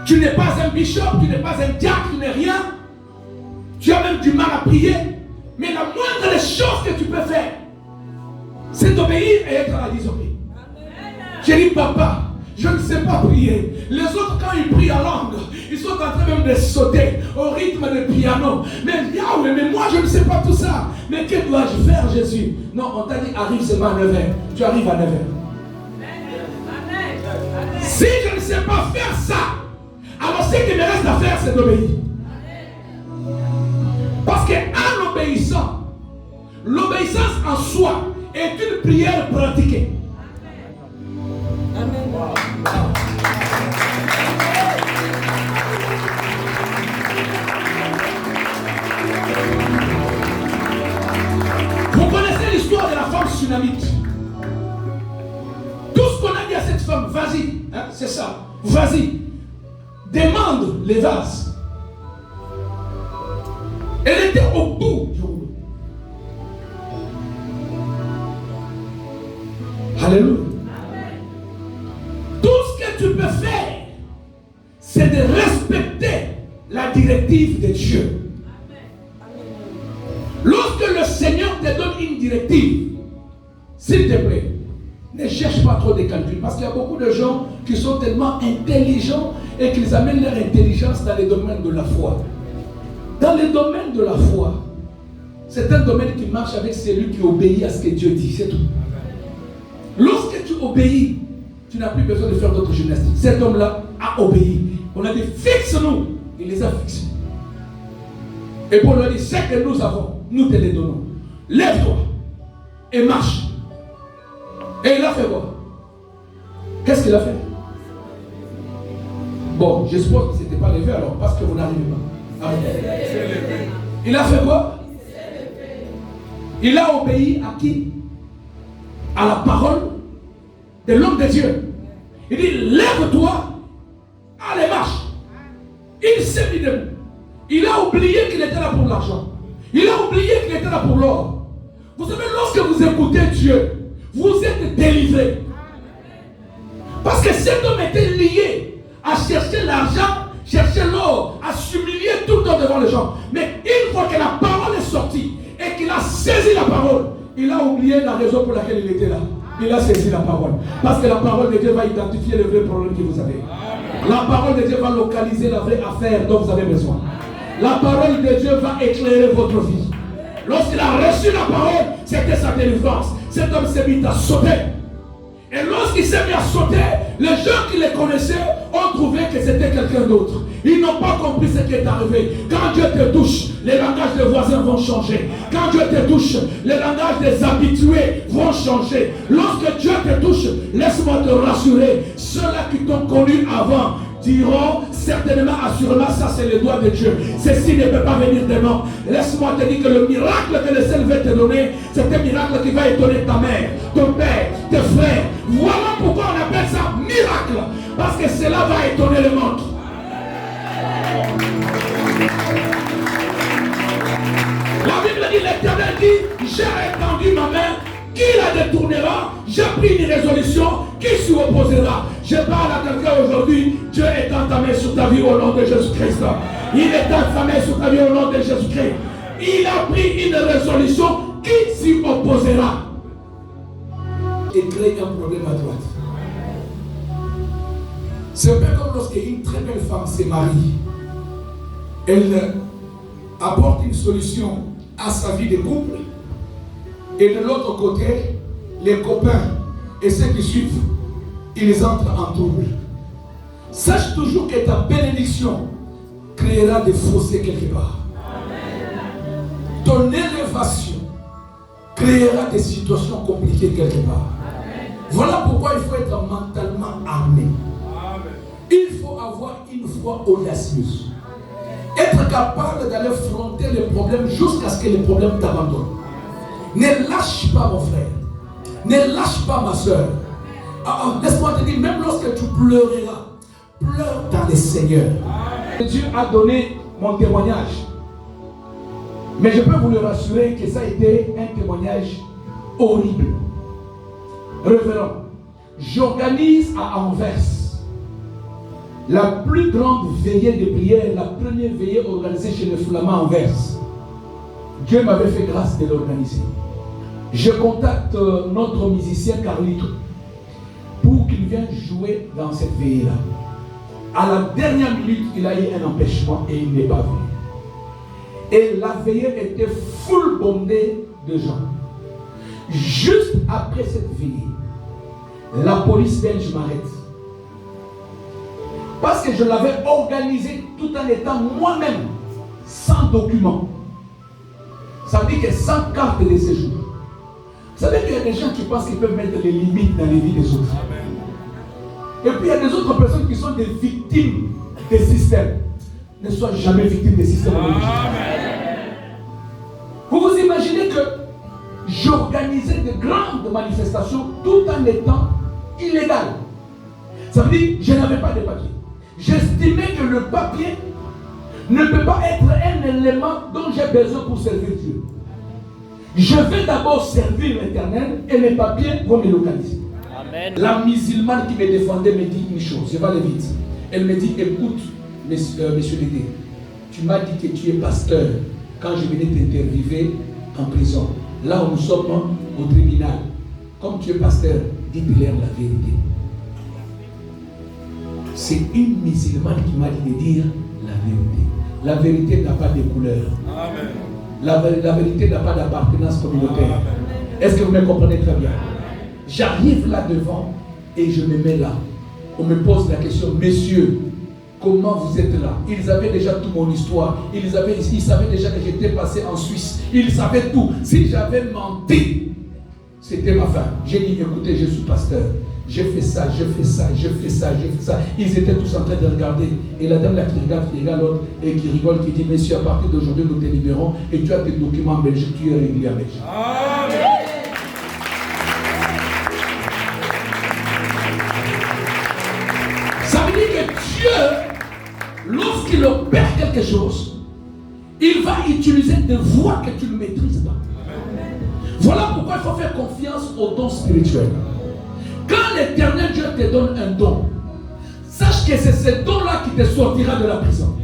tu n'es pas un bishop, tu n'es pas un diacre, tu n'es rien, tu as même du mal à prier, mais la moindre des choses que tu peux faire, c'est d'obéir et être à la disobéir. J'ai dit, papa, je ne sais pas prier. Les autres, quand ils prient en langue, ils sont en train même de sauter au rythme de piano. Mais Yahweh, mais moi je ne sais pas tout ça. Mais que dois-je faire, Jésus? Non, on t'a dit, arrive seulement à 9h. Tu arrives à 9h. Si je ne sais pas faire ça, alors ce qui me reste à faire, c'est d'obéir. Parce qu'en obéissant, l'obéissance en soi est une prière pratiquée. Amen. Sunamite. Tout ce qu'on a dit à cette femme, vas-y, hein, c'est ça, vas-y, demande les vases. Elle était au bout du rouleau. Alléluia. Tout ce que tu peux faire, c'est de respecter la directive de Dieu. Lorsque le Seigneur te donne une directive, s'il te plaît, ne cherche pas trop de calculs. Parce qu'il y a beaucoup de gens qui sont tellement intelligents et qu'ils amènent leur intelligence dans les domaines de la foi. Dans les domaines de la foi, c'est un domaine qui marche avec celui qui obéit à ce que Dieu dit, c'est tout. Lorsque tu obéis, tu n'as plus besoin de faire d'autres gymnastiques. Cet homme-là a obéi. On a dit fixe-nous. Il les a fixés. Et Paul lui a dit, ce que nous avons, nous te les donnons. Lève-toi et marche. Et il a fait quoi? Qu'est-ce qu'il a fait? Bon, je suppose que ce n'était pas levé alors, parce que vous n'arrivez pas. Il a fait quoi? Il a obéi à qui? À la parole de l'homme de Dieu. Il dit, lève-toi, allez, marche. Il s'est mis debout. Il a oublié qu'il était là pour l'argent. Il a oublié qu'il était là pour l'or. Vous savez, lorsque vous écoutez Dieu, vous êtes délivré. Parce que cet homme était lié à chercher l'argent, chercher l'or, à s'humilier tout le temps devant les gens. Mais une fois que la parole est sortie et qu'il a saisi la parole, il a oublié la raison pour laquelle il était là. Il a saisi la parole. Parce que la parole de Dieu va identifier les vrais problèmes que vous avez. La parole de Dieu va localiser la vraie affaire dont vous avez besoin. La parole de Dieu va éclairer votre vie. Lorsqu'il a reçu la parole, c'était sa délivrance. Cet homme s'est mis à sauter. Et lorsqu'il s'est mis à sauter, les gens qui le connaissaient ont trouvé que c'était quelqu'un d'autre. Ils n'ont pas compris ce qui est arrivé. Quand Dieu te touche, les langages des voisins vont changer. Quand Dieu te touche, les langages des habitués vont changer. Lorsque Dieu te touche, laisse-moi te rassurer, ceux-là qui t'ont connu avant diront certainement, assurément, ça c'est le doigt de Dieu. Ceci ne peut pas venir de non. Laisse-moi te dire que le miracle que le ciel veut te donner, c'est un miracle qui va étonner ta mère, ton père, tes frères. Voilà pourquoi on appelle ça miracle. Parce que cela va étonner le monde. La Bible dit, l'Éternel dit, j'ai étendu ma main, qui la détournera? J'ai pris une résolution, qui s'y opposera? Je parle à quelqu'un aujourd'hui, Dieu étend ta main sur ta vie au nom de Jésus-Christ. Il étend sa main sur ta vie au nom de Jésus-Christ. Il a pris une résolution, qui s'y opposera? Et crée un problème à droite. C'est un peu comme lorsqu'une très belle femme se marie. Elle apporte une solution à sa vie de couple. Et de l'autre côté, les copains et ceux qui suivent, ils entrent en trouble. Sache toujours que ta bénédiction créera des fossés quelque part. Amen. Ton élévation créera des situations compliquées quelque part. Amen. Voilà pourquoi il faut être mentalement armé. Amen. Il faut avoir une foi audacieuse. Être capable d'aller affronter les problèmes jusqu'à ce que les problèmes t'abandonnent. Ne lâche pas mon frère. Ne lâche pas ma soeur. Laisse-moi te dire, même lorsque tu pleureras, pleure dans le Seigneur. Dieu a donné mon témoignage. Mais je peux vous le rassurer que ça a été un témoignage horrible. Révérend, j'organise à Anvers la plus grande veillée de prière, la première veillée organisée chez les Flamands Anvers. Dieu m'avait fait grâce de l'organiser. Je contacte notre musicien Carlito pour qu'il vienne jouer dans cette veillée-là. À la dernière minute, il a eu un empêchement et il n'est pas venu. Et la veillée était full bondée de gens. Juste après cette veillée, la police belge m'arrête. Parce que je l'avais organisé tout en étant moi-même sans document. Ça veut dire que sans carte de séjour. Vous savez qu'il y a des gens qui pensent qu'ils peuvent mettre les limites dans les vies des autres. Et puis il y a des autres personnes qui sont des victimes des systèmes. Ne sois jamais victime des systèmes. Vous vous imaginez que j'organisais de grandes manifestations tout en étant illégal. Ça veut dire que je n'avais pas de papier. J'estimais que le papier ne peut pas être un élément dont j'ai besoin pour servir Dieu. Je vais d'abord servir l'Éternel et les papiers vont me localiser. Amen. La musulmane qui me défendait me dit une chose, je vais aller vite. Elle me dit, écoute, monsieur Dédé, tu m'as dit que tu es pasteur quand je venais t'interviewer en prison. Là où nous sommes au tribunal, comme tu es pasteur, dis-leur la vérité. C'est une musulmane qui m'a dit de dire la vérité. La vérité n'a pas de couleur. Amen. La vérité n'a pas d'appartenance communautaire. Est-ce que vous me comprenez très bien? J'arrive là devant et je me mets là. On me pose la question, messieurs, comment vous êtes là? Ils avaient déjà toute mon histoire. Ils savaient déjà que j'étais passé en Suisse. Ils savaient tout. Si j'avais menti, c'était ma fin. J'ai dit, écoutez, je suis pasteur. Je fais ça, je fais ça, je fais ça, je fais ça. Ils étaient tous en train de regarder. Et la dame là qui regarde l'autre et qui rigole, qui dit, messieurs, à partir d'aujourd'hui, nous te libérons et tu as tes documents en Belgique, tu es régulier en Belgique. Amen. Ça veut dire que Dieu, lorsqu'il opère quelque chose, il va utiliser des voies que tu ne maîtrises pas. Voilà pourquoi il faut faire confiance aux dons spirituels. Quand l'Éternel Dieu te donne un don, sache que c'est ce don-là qui te sortira de la prison.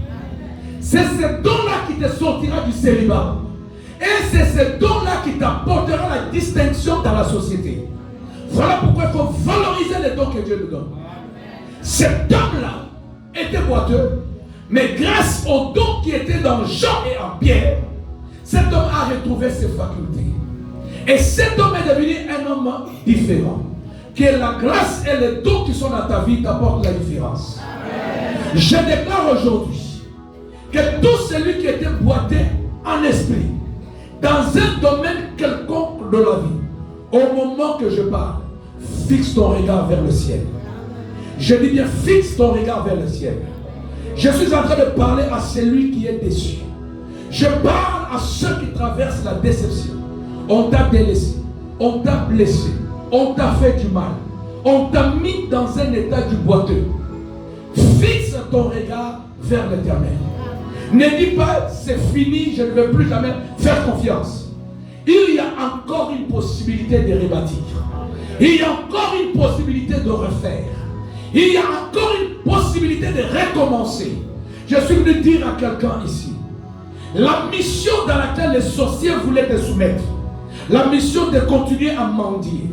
C'est ce don-là qui te sortira du célibat. Et c'est ce don-là qui t'apportera la distinction dans la société. Voilà pourquoi il faut valoriser les dons que Dieu nous donne. Cet homme-là était boiteux, mais grâce aux dons qui étaient dans Jean et en Pierre, cet homme a retrouvé ses facultés. Et cet homme est devenu un homme différent. Que la grâce et les dons qui sont dans ta vie t'apportent la différence. Amen. Je déclare aujourd'hui que tout celui qui était boité en esprit, dans un domaine quelconque de la vie, au moment que je parle, fixe ton regard vers le ciel. Je dis bien, fixe ton regard vers le ciel. Je suis en train de parler à celui qui est déçu. Je parle à ceux qui traversent la déception. On t'a délaissé, on t'a blessé, on t'a fait du mal, on t'a mis dans un état du boiteux. Fixe ton regard vers l'Éternel. Ne dis pas c'est fini, je ne veux plus jamais faire confiance. Il y a encore une possibilité de rebâtir. Il y a encore une possibilité de refaire. Il y a encore une possibilité de recommencer. Je suis venu dire à quelqu'un ici, la mission dans laquelle les sorciers voulaient te soumettre, la mission de continuer à mendier,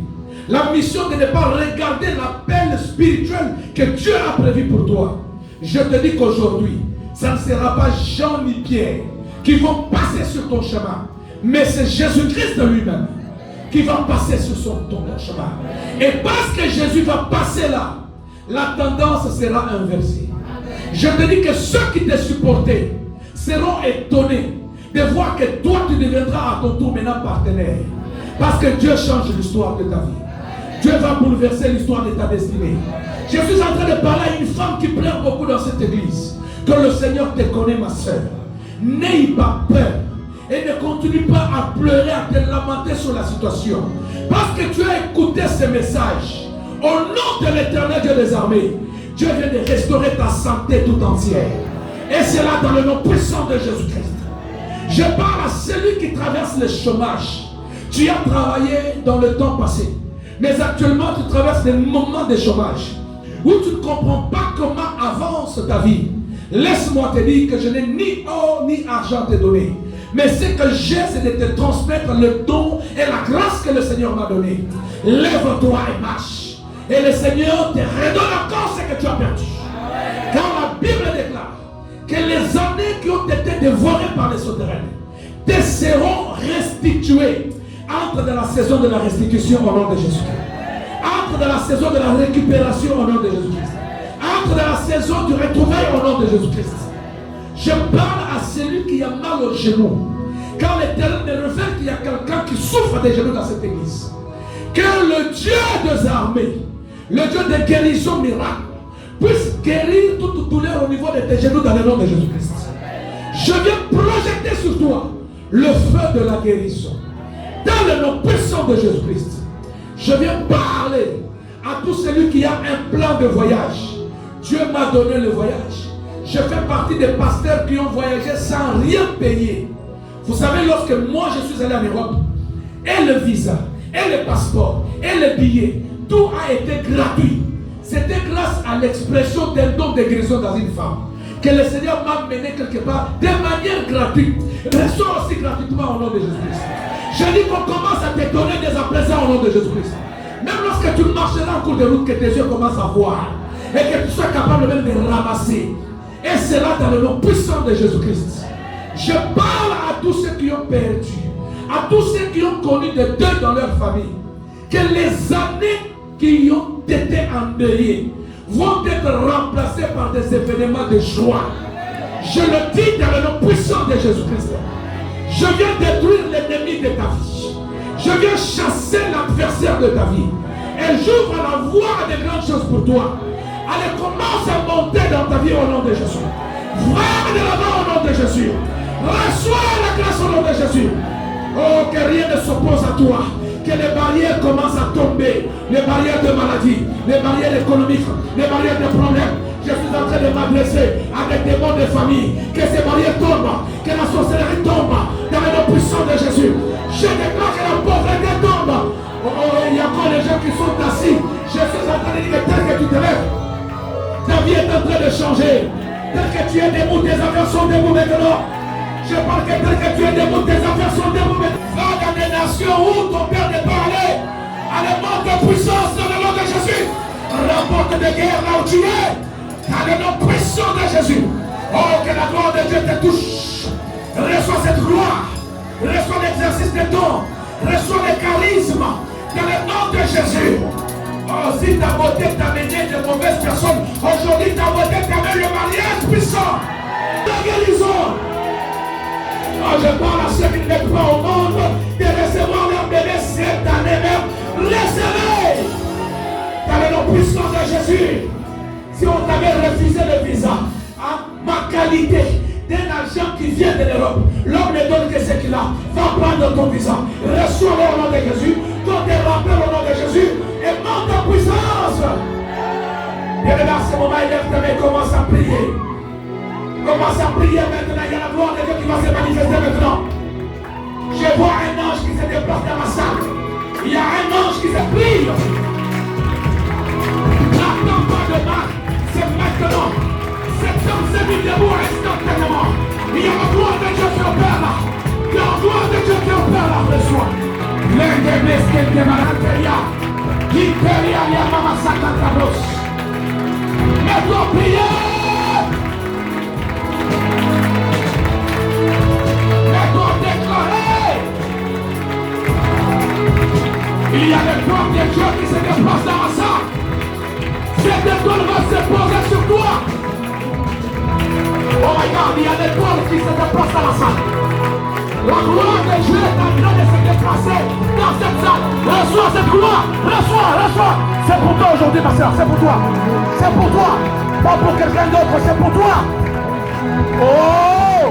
la mission de ne pas regarder l'appel spirituel que Dieu a prévu pour toi. Je te dis qu'aujourd'hui, ça ne sera pas Jean ni Pierre qui vont passer sur ton chemin, mais c'est Jésus-Christ de lui-même qui va passer sur ton chemin. Et parce que Jésus va passer là, la tendance sera inversée. Je te dis que ceux qui te supportaient seront étonnés de voir que toi tu deviendras à ton tour maintenant partenaire. Parce que Dieu change l'histoire de ta vie. Dieu va bouleverser l'histoire de ta destinée. Je suis en train de parler à une femme qui pleure beaucoup dans cette église. Que le Seigneur te connaît, ma soeur. N'aie pas peur. Et ne continue pas à pleurer, à te lamenter sur la situation. Parce que tu as écouté ce message. Au nom de l'Éternel Dieu des armées, Dieu vient de restaurer ta santé tout entière. Et c'est là dans le nom puissant de Jésus-Christ. Je parle à celui qui traverse le chômage. Tu as travaillé dans le temps passé. Mais actuellement, tu traverses des moments de chômage. Où tu ne comprends pas comment avance ta vie. Laisse-moi te dire que je n'ai ni or ni argent à te donner. Mais ce que j'ai, c'est de te transmettre le don et la grâce que le Seigneur m'a donné. Lève-toi et marche. Et le Seigneur te redonne encore ce que tu as perdu. Car la Bible déclare que les années qui ont été dévorées par les sauterelles te seront restituées. Entre dans la saison de la restitution au nom de Jésus-Christ. Entre dans la saison de la récupération au nom de Jésus-Christ. Entre dans la saison du retrouvail au nom de Jésus-Christ. Je parle à celui qui a mal au genou. Car l'Éternel me révèle qu'il y a quelqu'un qui souffre des genoux dans cette église. Que le Dieu des armées, le Dieu de guérison miracle, puisse guérir toute douleur au niveau de tes genoux dans le nom de Jésus-Christ. Je viens projeter sur toi le feu de la guérison. Dans le nom puissant de Jésus-Christ, je viens parler à tout celui qui a un plan de voyage. Dieu m'a donné le voyage. Je fais partie des pasteurs qui ont voyagé sans rien payer. Vous savez, lorsque moi je suis allé en Europe, et le visa, et le passeport, et le billet, tout a été gratuit. C'était grâce à l'expression d'un don de guérison dans une femme que le Seigneur m'a mené quelque part de manière gratuite. Reçois aussi gratuitement au nom de Jésus-Christ. Je dis qu'on commence à te donner des présents au nom de Jésus-Christ. Même lorsque tu marcheras en cours de route, que tes yeux commencent à voir et que tu sois capable même de ramasser. Et c'est là dans le nom puissant de Jésus-Christ. Je parle à tous ceux qui ont perdu, à tous ceux qui ont connu des deuils dans leur famille, que les années qui ont été endeuillées vont être remplacées par des événements de joie. Je le dis dans le nom puissant de Jésus-Christ. Je viens détruire l'ennemi de ta vie. Je viens chasser l'adversaire de ta vie. Et j'ouvre la voie à de grandes choses pour toi. Allez, commence à monter dans ta vie au nom de Jésus. Va de l'avant au nom de Jésus. Reçois la grâce au nom de Jésus. Oh, que rien ne s'oppose à toi. Que les barrières commencent à tomber. Les barrières de maladie, les barrières économiques, les barrières de problèmes. Je suis en train de m'adresser avec des mots de famille. Que ces barrières tombent. Que la sorcellerie tombe. Dans le nom puissant de Jésus. Je déclare que la pauvreté tombe. Oh, il y a encore des gens qui sont assis. Je suis en train de dire que tel que tu te lèves, ta vie est en train de changer. Tel que tu es debout, tes affaires sont debout maintenant. Je parle que tel que tu es debout, tes affaires sont debout maintenant. Va dans des nations où ton père n'est pas allé. Allez, monte de puissance dans le nom de Jésus. Remporte des guerres là où tu es. Dans le nom puissant de Jésus. Oh, que la gloire de Dieu te touche. Reçois cette gloire. Reçois l'exercice des dons. Reçois les charismes. Dans le nom de Jésus. Oh, si ta beauté t'a mené de mauvaises personnes, aujourd'hui ta beauté t'amène le mariage puissant. La guérison. Oh, je parle à ceux qui ne mettent pas au monde de recevoir leur bébé cette année même. Recevez. Dans le nom puissant de Jésus. Si on t'avait refusé le visa, à ma qualité d'un agent qui vient de l'Europe, l'homme ne donne que ce qu'il a. Va prendre ton visa. Reçois-le au nom de Jésus. Toi, te rappelles au nom de Jésus. Et monte en puissance. Bien dans ce moment, il lève commence à prier. Commence à prier maintenant. Il y a la gloire de Dieu qui va se manifester maintenant. Je vois un ange qui se déplace dans ma salle. Il y a un ange qui se plie. N'attends pas de mal. C'est maintenant. Cet homme s'est mis debout instantanément. Il y a la gloire de Dieu qui opère là. Il y a la gloire de Dieu qui opère là. Reçois. L'un des blessés qui est malade. L'Impéria, il y a Mama Satantabos. Mets-toi prier. Mets-toi déclarer. Il y a des portes de Dieu qui se déplacent dans la salle. Cette étoile va se poser sur toi. Oh my God, il y a des portes qui se déplacent dans la salle. La gloire de Dieu est en train de se déplacer dans cette salle. Reçois cette gloire. Reçois. C'est pour toi aujourd'hui, ma soeur. C'est pour toi. C'est pour toi. Pas pour quelqu'un d'autre. C'est pour toi. Oh!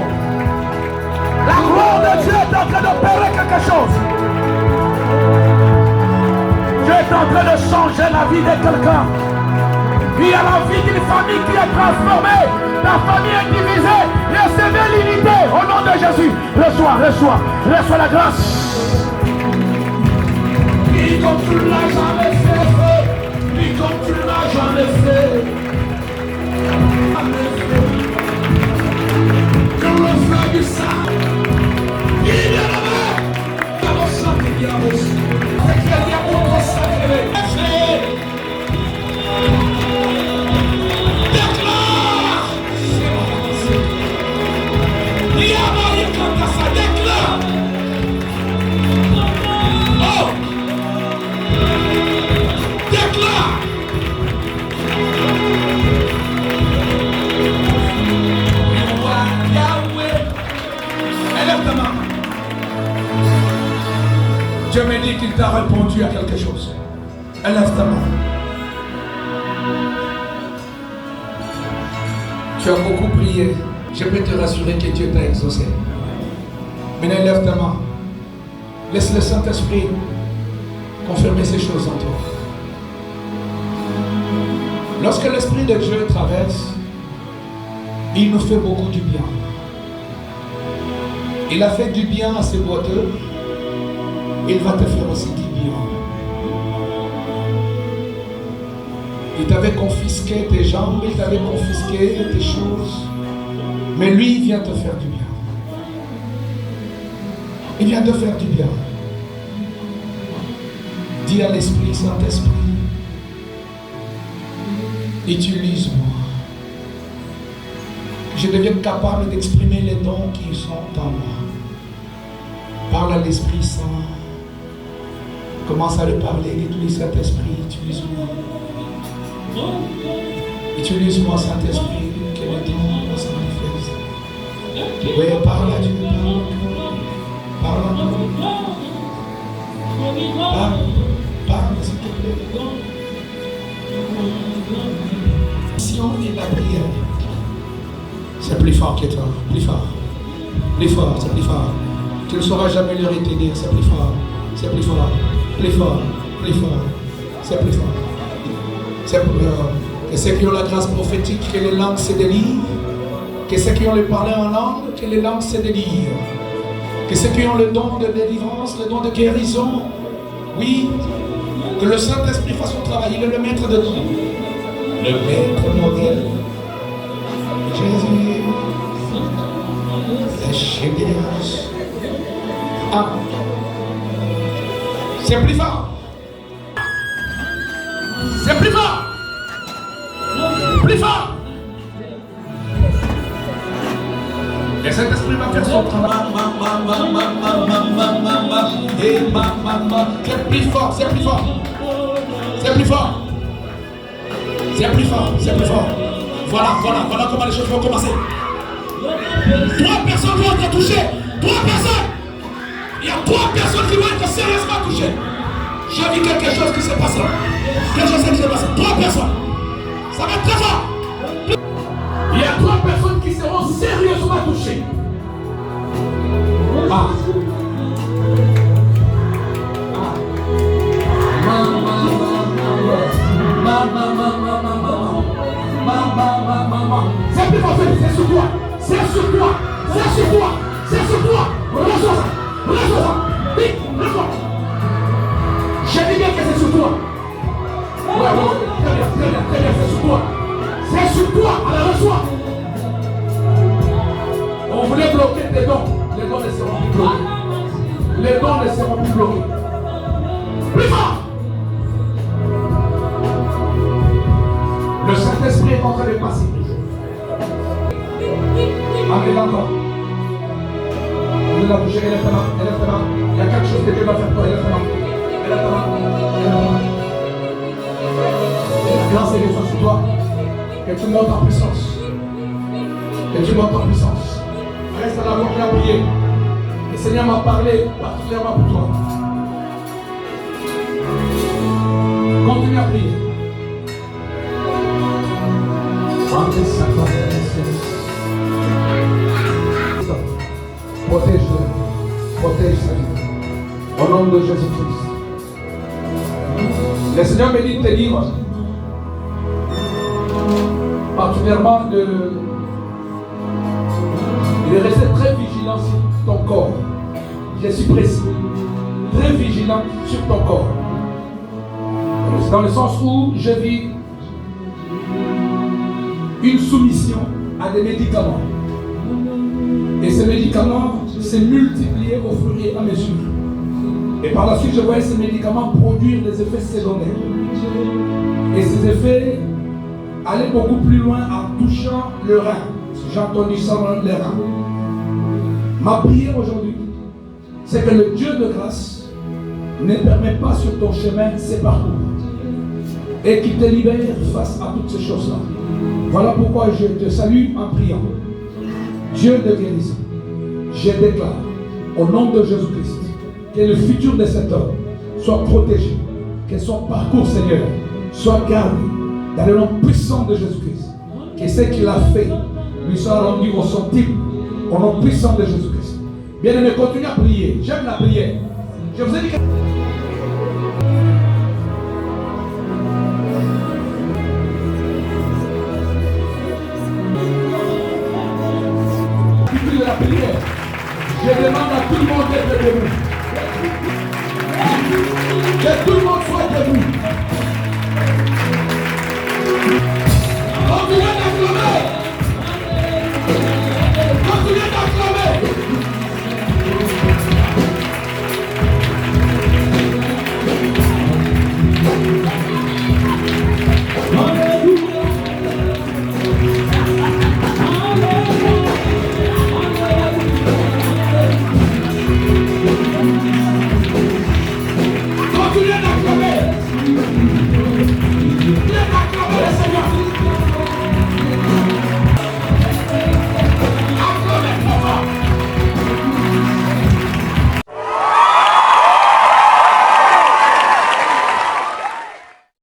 La gloire de Dieu est en train d'opérer quelque chose. Dieu est en train de changer la vie de quelqu'un. Il y a la vie d'une famille qui est transformée. La famille est divisée. Recevez l'unité au nom de Jésus. Reçois la grâce. Et comme tu ne l'as jamais fait, et comme tu ne l'as jamais fait, je reçois du sang. Il est bien là-bas. Dans le sang qui vient aussi. C'est qu'il y a beaucoup de sacré. Dieu me dit qu'il t'a répondu à quelque chose. Élève ta main. Tu as beaucoup prié. Je peux te rassurer que Dieu t'a exaucé. Maintenant, lève ta main. Laisse le Saint-Esprit confirmer ces choses en toi. Lorsque l'Esprit de Dieu traverse, il nous fait beaucoup du bien. Il a fait du bien à ces boiteux, il va te faire aussi du bien. Il t'avait confisqué tes jambes, il t'avait confisqué tes choses, mais lui, il vient te faire du bien. Il vient te faire du bien. Dis à l'Esprit, Saint-Esprit, utilise-moi. Que je devienne capable d'exprimer les dons qui sont en moi. Parle à l'Esprit Saint. Commence à lui parler. Dis-lui, Saint-Esprit, utilise-moi. Utilise-moi, Saint-Esprit, que les dons se manifestent. Oui, parle à Dieu. Parle à nous. Parle, s'il te plaît. Mission et la prière. C'est plus fort que toi. Plus fort. Plus fort, c'est plus fort. Tu ne sauras jamais le retenir. C'est plus fort. C'est plus fort. Plus fort. Plus fort. C'est plus fort. C'est plus fort. Que ceux qui ont la grâce prophétique, que les langues se délient. Que ceux qui ont le parler en langue, que les langues se délient. Que ceux qui ont le don de délivrance, le don de guérison, oui, que le Saint-Esprit fasse son travail. Il est le maître de tout. Le maître modèle. Jésus. Ah. C'est plus fort. C'est plus fort. Plus fort. Et cet esprit va faire son travail. C'est plus fort, c'est plus fort. C'est plus fort. C'est plus fort, c'est plus fort. Voilà comment les choses vont commencer. 3 personnes vont être touchées. 3 personnes. Il y a 3 personnes qui vont être sérieusement touchées. J'ai vu quelque chose qui s'est passé. Quelque chose qui s'est passé. 3 personnes. Ça va être très fort. Il y a 3 personnes qui seront sérieusement touchées. Ah. C'est plus fort, c'est sur toi. C'est sur toi. C'est sur toi. C'est sur toi. Reçois ça. Reçois ça. Vite, reçois. J'ai dit bien que c'est sur toi. Ouais, très bien, c'est sur toi. C'est sur toi, alors reçois. On voulait bloquer tes dons. Les dons ne seront plus bloqués. Les dons ne seront plus bloqués. Plus fort. Le Saint-Esprit est en train de passer. Amen, encore. On va la bouger, elle est ta main. Il y a quelque chose que Dieu va faire pour elle. Elle est ta main. La grâce et les choses sur toi. Que tu montes en puissance. Que tu montes en puissance. Reste à la voix et à prier. Le Seigneur m'a parlé particulièrement pour toi. Continue à prier. Protège sa vie. Au nom de Jésus-Christ. Le Seigneur me dit de te dire particulièrement de rester très vigilant sur ton corps. Je suis précis. Très vigilant sur ton corps. C'est dans le sens où je vis une soumission à des médicaments. Et ces médicaments se multiplient au fur et à mesure. Et par la suite, je voyais ces médicaments produire des effets secondaires. Et ces effets allaient beaucoup plus loin en touchant le rein. J'ai entendu ça dans le rein. Ma prière aujourd'hui, c'est que le Dieu de grâce ne permet pas sur ton chemin ces parcours. Et qu'il te libère face à toutes ces choses-là. Voilà pourquoi je te salue en priant. Dieu de guérison, je déclare au nom de Jésus-Christ que le futur de cet homme soit protégé, que son parcours, Seigneur, soit gardé dans le nom puissant de Jésus-Christ. Que ce qu'il a fait lui soit rendu au centime, au nom puissant de Jésus-Christ. Bien-aimé, continue à prier. J'aime la prière. Je vous ai dit que... de la prière. Je demande à tout le monde d'être debout. Que tout le monde soit debout.